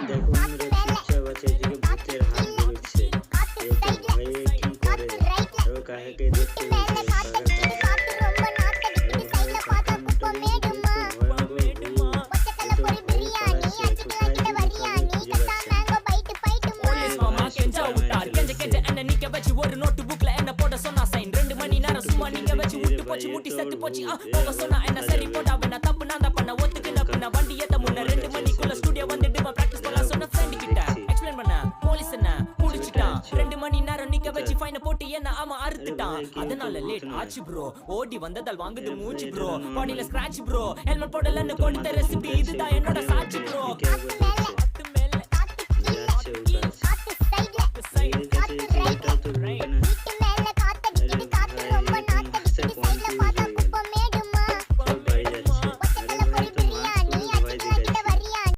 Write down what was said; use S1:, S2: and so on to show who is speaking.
S1: দেখো বন্ধুরা, চুপচাপ আছে, এদিকে ভূতের হাত বেরোচ্ছে। এ তো ভয়ে কি করে, আরো কাহাকে দেখতে পেয়েছে, কাকার মুখটা দেখে তো ভয়ঙ্কর ভূত। এ তো ভয়ে পালাচ্ছে, কোথায় যে লুকাবে খুঁজে পাচ্ছে না।
S2: போலீஸ் மாமா கெஞ்சா விட்டார் கெஞ்ச கெஞ்ச என்ன நிக்க வச்சு ஒரு நோட்டு புக்ல என்ன போட சொன்னா சைன் 2 மணி நேரம் சும்மா நீங்க வச்சு விட்டு போச்சு முட்டி செத்து போச்சு போக சொன்னா என்ன சரி போடா வேணா தப்பு நான் தான் பண்ண ஒத்துக்குன பின்ன வண்டி ஏத்த முன்ன 2 மணிக்குள்ள ஸ்டுடியோ வந்துட்டு பிராக்டிஸ் பண்ணலாம் சொன்ன ஃப்ரெண்ட் கிட்ட எக்ஸ்பிளைன் பண்ண போலீஸ் என்ன முடிச்சிட்டான் 2 மணி நேரம் நிக்க வச்சு ஃபைன போட்டு என்ன ஆமா அறுத்துட்டான் அதனால லேட் ஆச்சு ப்ரோ ஓடி வந்ததால் வாங்குது மூச்சு ப்ரோ பாடியில ஸ்கிராட்ச் ப்ரோ ஹெல்மெட் போடலன்னு கொண்டு ரெசிபி இதுதான் என்னோட சாட்சி ப்ரோ